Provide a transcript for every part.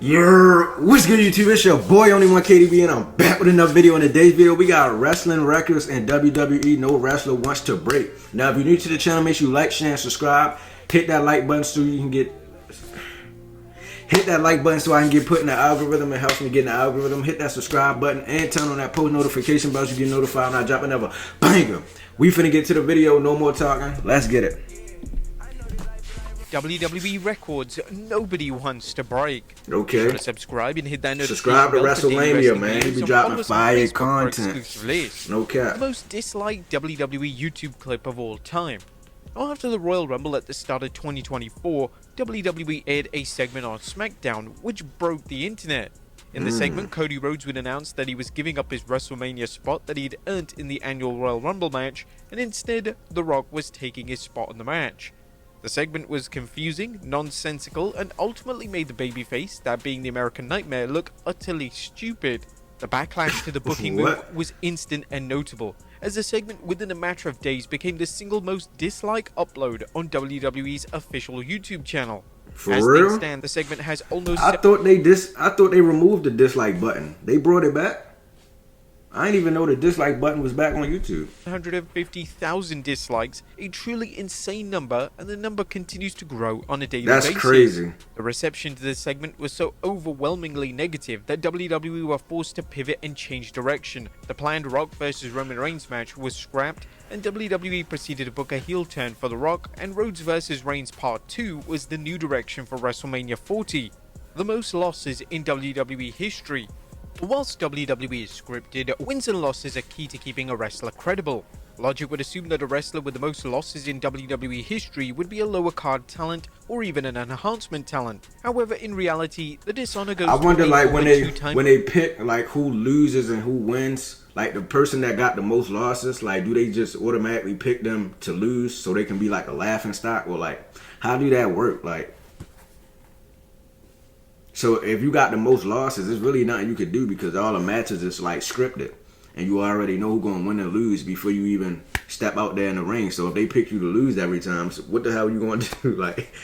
What's good, YouTube? It's your boy Only One KDB, and I'm back with another video. In today's video, we got wrestling records and WWE no wrestler wants to break. Now, if you're new to the channel, make sure you like, share, and subscribe. Hit that like button so you can get so I can get put in the algorithm. It helps me get in the algorithm. Hit that subscribe button and turn on that post notification bell so you get notified when I drop another banger. We finna get to the video. No more talking. Let's get it. WWE records nobody wants to break. Okay. Be sure to subscribe and hit that notification subscribe to bell for daily WrestleMania, man. news He be and dropping follow us on fire Facebook for content. exclusive lists. No cap. The most disliked WWE YouTube clip of all time. After the Royal Rumble at the start of 2024, WWE aired a segment on SmackDown which broke the internet. In the segment, Cody Rhodes would announce that he was giving up his WrestleMania spot that he'd earned in the annual Royal Rumble match, and instead, The Rock was taking his spot in the match. The segment was confusing, nonsensical, and ultimately made the babyface, that being the American Nightmare, look utterly stupid. The backlash to the booking move was instant and notable, as the segment within a matter of days became the single most disliked upload on WWE's official YouTube channel. For As real? things stand, the segment has almost... I thought they removed the dislike button. They brought it back? I didn't even know the dislike button was back on YouTube. 150,000 dislikes, a truly insane number, and the number continues to grow on a daily basis. That's crazy. The reception to this segment was so overwhelmingly negative that WWE were forced to pivot and change direction. The planned Rock vs Roman Reigns match was scrapped, and WWE proceeded to book a heel turn for The Rock, and Rhodes vs Reigns Part 2 was the new direction for WrestleMania 40. The most losses in WWE history. Whilst WWE is scripted, wins and losses are key to keeping a wrestler credible. Logic would assume that a wrestler with the most losses in WWE history would be a lower card talent or even an enhancement talent. However, in reality, the dishonor goes to... I wonder, like, when they pick, like, who loses and who wins, like, the person that got the most losses, like, do they just automatically pick them to lose so they can be, like, a laughing stock? Or, like, how do that work? Like... So if you got the most losses, there's really nothing you could do because all the matches is like scripted. And you already know who's going to win and lose before you even step out there in the ring. So if they pick you to lose every time, so what the hell are you going to do? Like,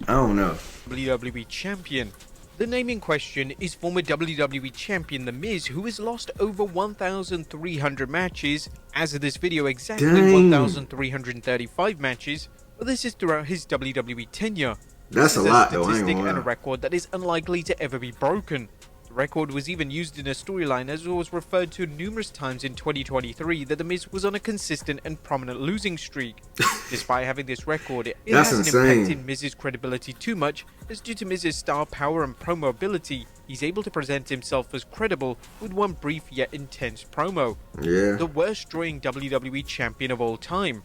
I don't know. WWE Champion. The name in question is former WWE Champion The Miz, who has lost over 1,300 matches. As of this video, exactly 1,335 matches. But this is throughout his WWE tenure. That's a lot, though. Statistic and a record that is unlikely to ever be broken. The record was even used in a storyline, as it was referred to numerous times in 2023 that The Miz was on a consistent and prominent losing streak. Despite having this record, it hasn't impacted Miz's credibility too much, as due to Miz's star power and promo ability, he's able to present himself as credible with one brief yet intense promo. Yeah. The worst drawing WWE champion of all time.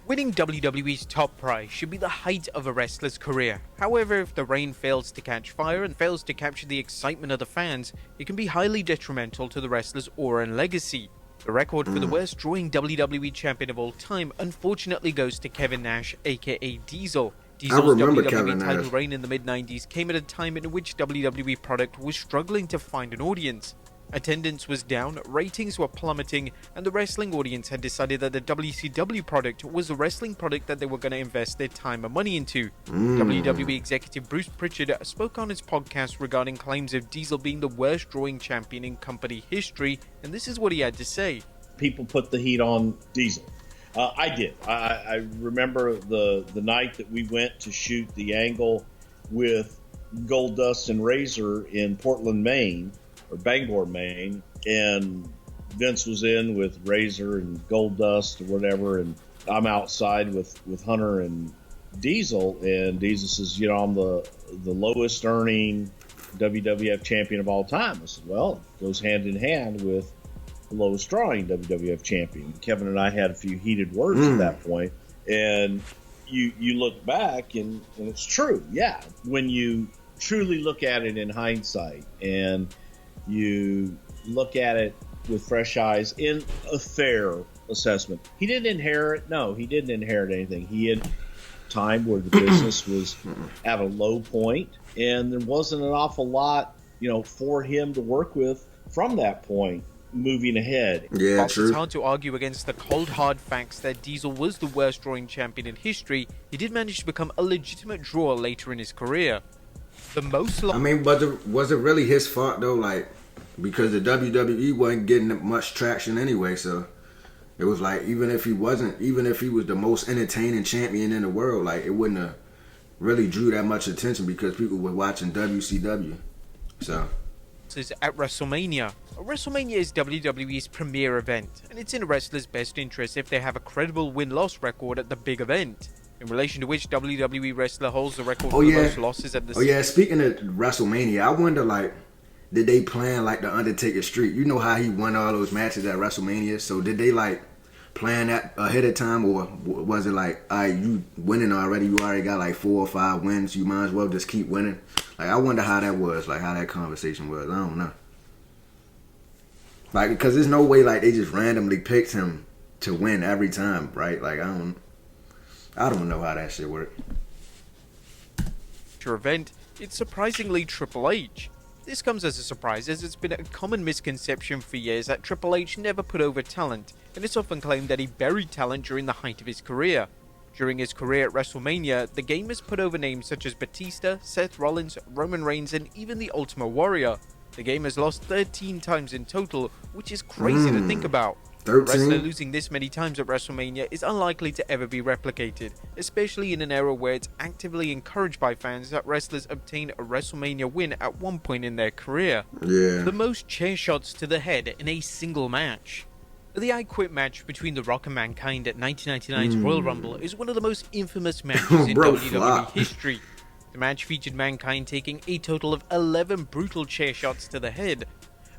Winning WWE's top prize should be the height of a wrestler's career. However, if the reign fails to catch fire and fails to capture the excitement of the fans, it can be highly detrimental to the wrestler's aura and legacy. The record for the worst drawing WWE champion of all time unfortunately goes to Kevin Nash, aka Diesel. Diesel's WWE title reign in the mid-90s came at a time in which WWE product was struggling to find an audience. Attendance was down, ratings were plummeting, and the wrestling audience had decided that the WCW product was the wrestling product that they were going to invest their time and money into. WWE executive Bruce Pritchard spoke on his podcast regarding claims of Diesel being the worst drawing champion in company history, and this is what he had to say. People put the heat on Diesel. I did. I remember the night that we went to shoot the angle with Goldust and Razor in Portland, Maine, or Bangor, Maine, and Vince was in with Razor and Goldust or whatever, and I'm outside with Hunter and Diesel, and Diesel says, you know, I'm the lowest earning WWF champion of all time. I said, well, it goes hand in hand with the lowest drawing WWF champion. Kevin and I had a few heated words at that point, and you look back, and it's true. Yeah, when you truly look at it in hindsight, and you look at it with fresh eyes in a fair assessment. He didn't inherit anything. He had time where the business was at a low point, and there wasn't an awful lot, you know, for him to work with from that point moving ahead. Yeah, Whilst it's hard to argue against the cold hard facts that Diesel was the worst drawing champion in history, he did manage to become a legitimate drawer later in his career. The most I mean, was it really his fault though? Like, because the WWE wasn't getting much traction anyway, so it was like even if he was the most entertaining champion in the world, like it wouldn't have really drew that much attention because people were watching WCW. So is at WrestleMania. WrestleMania is WWE's premier event, and it's in a wrestler's best interest if they have a credible win-loss record at the big event, in relation to which WWE wrestler holds the record for the most losses at the speaking of WrestleMania, I wonder, like, did they plan, like, the Undertaker streak? You know how he won all those matches at WrestleMania? So did they, like, plan that ahead of time, or was it like, all right, you winning already, you already got, like, 4 or 5 wins, you might as well just keep winning? Like, I wonder how that was, like, how that conversation was. I don't know. Like, because there's no way, like, they just randomly picked him to win every time, right? Like, I don't know how that shit worked. Event, it's surprisingly Triple H. This comes as a surprise, as it's been a common misconception for years that Triple H never put over talent, and it's often claimed that he buried talent during the height of his career. During his career at WrestleMania, the game has put over names such as Batista, Seth Rollins, Roman Reigns, and even the Ultimate Warrior. The game has lost 13 times in total, which is crazy to think about. 13? A wrestler losing this many times at WrestleMania is unlikely to ever be replicated, especially in an era where it's actively encouraged by fans that wrestlers obtain a WrestleMania win at one point in their career. Yeah. The most chair shots to the head in a single match. The I Quit match between The Rock and Mankind at 1999's Royal Rumble is one of the most infamous matches in WWE history. The match featured Mankind taking a total of 11 brutal chair shots to the head.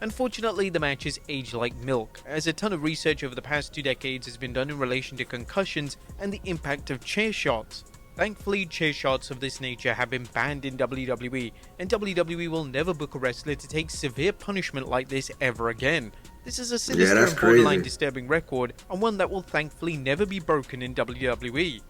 Unfortunately, the match is aged like milk, as a ton of research over the past 2 decades has been done in relation to concussions and the impact of chair shots. Thankfully, chair shots of this nature have been banned in WWE, and WWE will never book a wrestler to take severe punishment like this ever again. This is a sinister and borderline disturbing record, and one that will thankfully never be broken in WWE.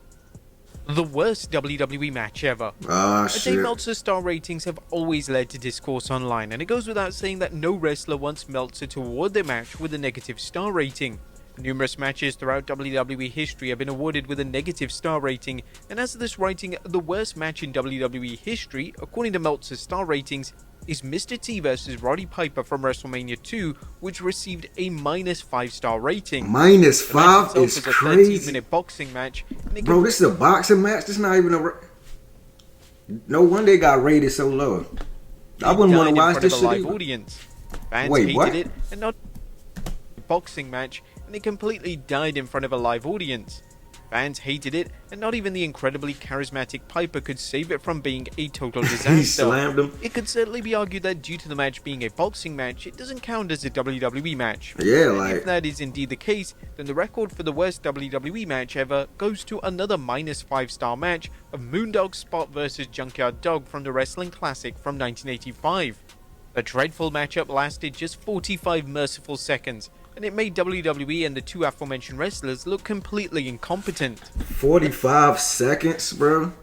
The worst WWE match ever. Dave Meltzer's star ratings have always led to discourse online, and it goes without saying that no wrestler wants Meltzer to award their match with a negative star rating. Numerous matches throughout WWE history have been awarded with a negative star rating, and as of this writing, the worst match in WWE history, according to Meltzer's star ratings, is Mr. T vs. Roddy Piper from WrestleMania 2, which received a -5-star rating. -5 is crazy. 13-minute boxing match. Bro, this is a boxing match? This is not even a... No wonder they got rated so low. I wouldn't want to watch this shit live audience. Fans hated it, and not a boxing match, and it completely died in front of a live audience. Fans hated it, and not even the incredibly charismatic Piper could save it from being a total disaster. He slammed him. It could certainly be argued that due to the match being a boxing match, it doesn't count as a WWE match. Yeah, and like... if that is indeed the case, then the record for the worst WWE match ever goes to another -5-star match of Moondog Spot vs. Junkyard Dog from the Wrestling Classic from 1985. The dreadful matchup lasted just 45 merciful seconds, and it made WWE and the two aforementioned wrestlers look completely incompetent. 45 seconds, bro?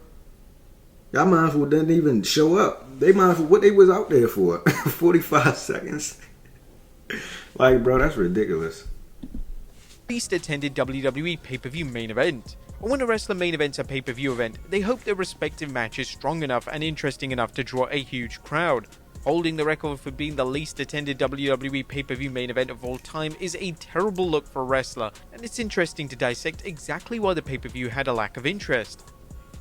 Y'all might as well didn't even show up. They might as well, what they was out there for? 45 seconds? Like, bro, that's ridiculous. Least attended WWE pay-per-view main event. When a wrestler main events a pay-per-view event, they hope their respective match is strong enough and interesting enough to draw a huge crowd. Holding the record for being the least attended WWE pay-per-view main event of all time is a terrible look for a wrestler, and it's interesting to dissect exactly why the pay-per-view had a lack of interest.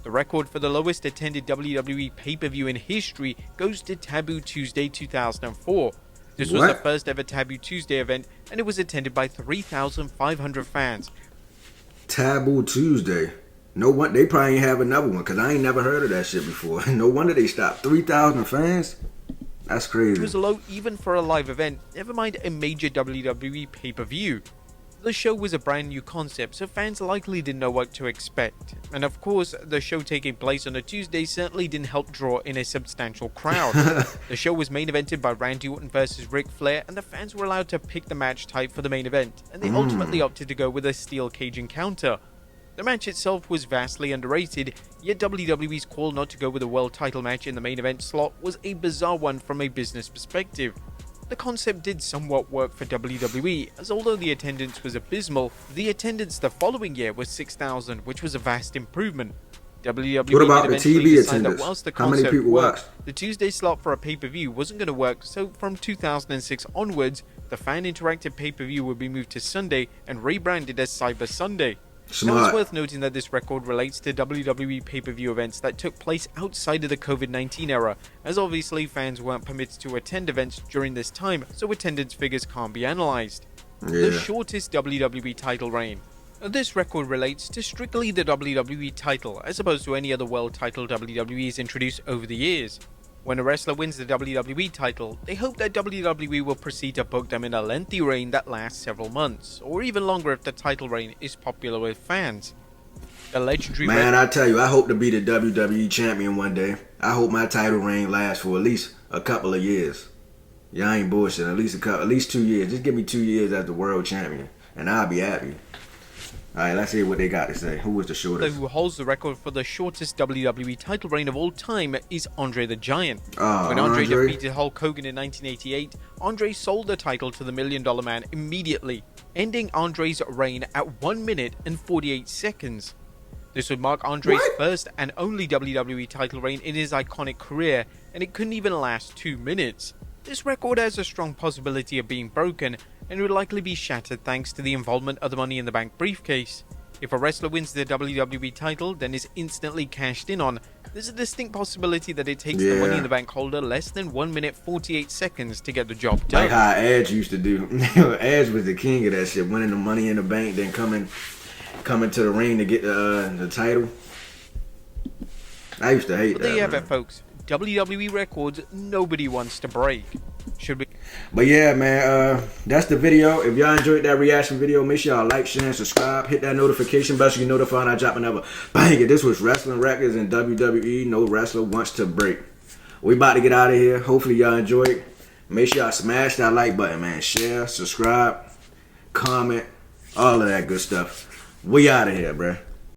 The record for the lowest attended WWE pay-per-view in history goes to Taboo Tuesday 2004. This was the first ever Taboo Tuesday event, and it was attended by 3,500 fans. Taboo Tuesday? No one, they probably ain't have another one, because I ain't never heard of that shit before. No wonder they stopped. 3,000 fans? That's crazy. It was low even for a live event, never mind a major WWE pay-per-view. The show was a brand new concept, so fans likely didn't know what to expect. And of course, the show taking place on a Tuesday certainly didn't help draw in a substantial crowd. The show was main evented by Randy Orton vs. Ric Flair, and the fans were allowed to pick the match type for the main event, and they ultimately opted to go with a steel cage encounter. The match itself was vastly underrated, yet WWE's call not to go with a world title match in the main event slot was a bizarre one from a business perspective. The concept did somewhat work for WWE, as although the attendance was abysmal, the attendance the following year was 6,000, which was a vast improvement. WWE What about did the eventually TV decide that attendance? whilst the How many concert people worked, watched? the Tuesday slot for a pay-per-view wasn't going to work, so from 2006 onwards, the fan interactive pay-per-view would be moved to Sunday and rebranded as Cyber Sunday. Now, it's Smart. worth noting that this record relates to WWE pay-per-view events that took place outside of the COVID-19 era, as obviously fans weren't permitted to attend events during this time, so attendance figures can't be analysed. The Yeah. shortest WWE title reign. This record relates to strictly the WWE title, as opposed to any other world title WWE has introduced over the years. When a wrestler wins the WWE title, they hope that WWE will proceed to book them in a lengthy reign that lasts several months, or even longer if the title reign is popular with fans. The legendary Man, I tell you, I hope to be the WWE champion one day. I hope my title reign lasts for at least a couple of years. Yeah, I ain't bullshit. At least 2 years. Just give me 2 years as the world champion, and I'll be happy. All right, let's hear what they got to say. Who was the shortest? who holds the record for the shortest WWE title reign of all time is Andre the Giant. When Andre defeated Hulk Hogan in 1988, Andre sold the title to the $1 Million Man immediately, ending Andre's reign at 1 minute and 48 seconds. This would mark Andre's first and only WWE title reign in his iconic career, and it couldn't even last 2 minutes. This record has a strong possibility of being broken, and would likely be shattered thanks to the involvement of the Money in the Bank briefcase. If a wrestler wins the WWE title, then is instantly cashed in on, there's a distinct possibility that it takes the Money in the Bank holder less than 1 minute 48 seconds to get the job done. Like how Edge used to do. Edge was the king of that shit, winning the Money in the Bank, then coming to the ring to get the title. I used to hate that. There you have it, folks. WWE records nobody wants to break. Should we? But yeah, man, that's the video. If y'all enjoyed that reaction video, make sure y'all like, share, and subscribe. Hit that notification bell so you get notified when I drop another banger. This was Wrestling Records and WWE. No wrestler wants to break. We about to get out of here. Hopefully y'all enjoyed. Make sure y'all smash that like button, man. Share, subscribe, comment, all of that good stuff. We out of here, bruh.